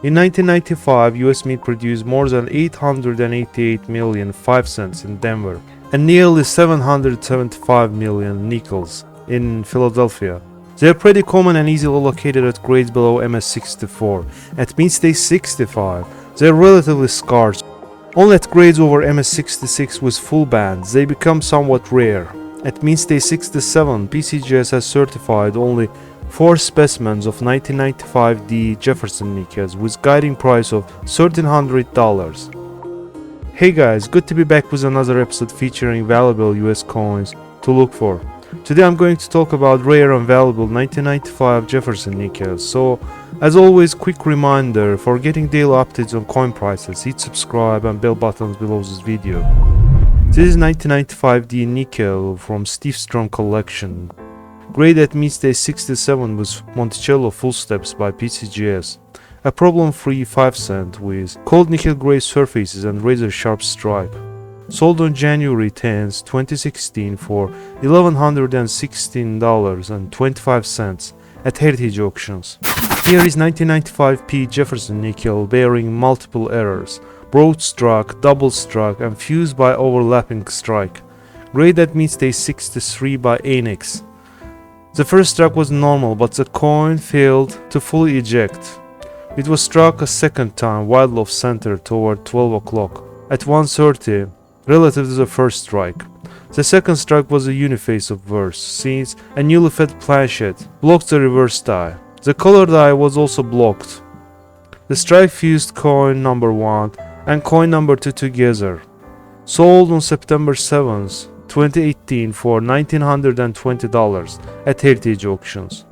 In 1995, US Mint produced more than 888 million 5 cents in Denver and nearly 775 million nickels in Philadelphia. They're pretty common and easily located at grades below MS64. At mint state 65, they're relatively scarce. Only at grades over MS66 with full bands, they become somewhat rare. At mint state 67, PCGS has certified only 4 specimens of 1995 D Jefferson Nickels with guiding price of $1,300. Hey guys, good to be back with another episode featuring valuable US coins to look for. Today I'm going to talk about rare and valuable 1995 Jefferson Nickels. So, as always, quick reminder, for getting daily updates on coin prices, hit subscribe and bell buttons below this video. This is 1995 D nickel from Steve Strong collection. Grade at mint state 67 with Monticello full steps by PCGS. A problem-free 5 cent with cold nickel gray surfaces and razor sharp stripe. Sold on January 10, 2016 for $1,116.25 at Heritage Auctions. Here is 1995 P Jefferson nickel bearing multiple errors, broadstruck, double struck and fused by overlapping strike. Grade at mint state 63 by Annex. The first struck was normal, but the coin failed to fully eject. It was struck a second time wide off center toward 12 o'clock at 1:30 relative to the first strike. The second strike was a uniface obverse, since a newly fed planchet blocked the reverse die. The color die was also blocked. The strike fused coin number 1 and coin number 2 together. Sold on September 7th, 2018 for $1,920 at Heritage Auctions.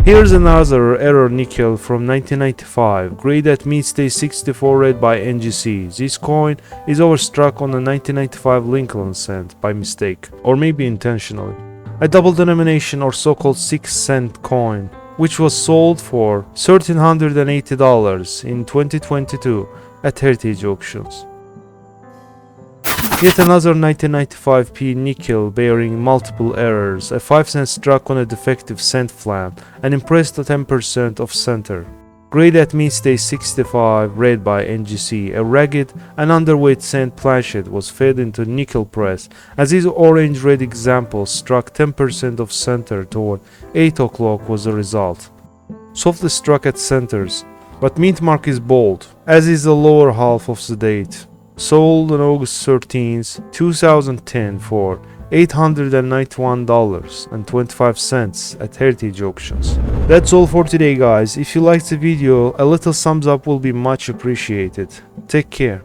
Here's another error nickel from 1995, grade at mint state 64 red by NGC. This coin is overstruck on a 1995 Lincoln cent by mistake, or maybe intentionally. A double denomination or so-called 6 cent coin, which was sold for $1,380 in 2022 at Heritage Auctions. Yet another 1995 P nickel bearing multiple errors, a 5 cent struck on a defective cent flam and impressed a 10% off center. Grade at mint state 65 red by NGC, a ragged and underweight cent planchet was fed into nickel press as this orange-red example struck 10% off center toward 8 o'clock was the result. Softly struck at centers, but mint mark is bold, as is the lower half of the date. Sold on August 13, 2010 for $891.25 at Heritage Auctions. That's all for today guys. If you liked the video, a little thumbs up will be much appreciated. Take care.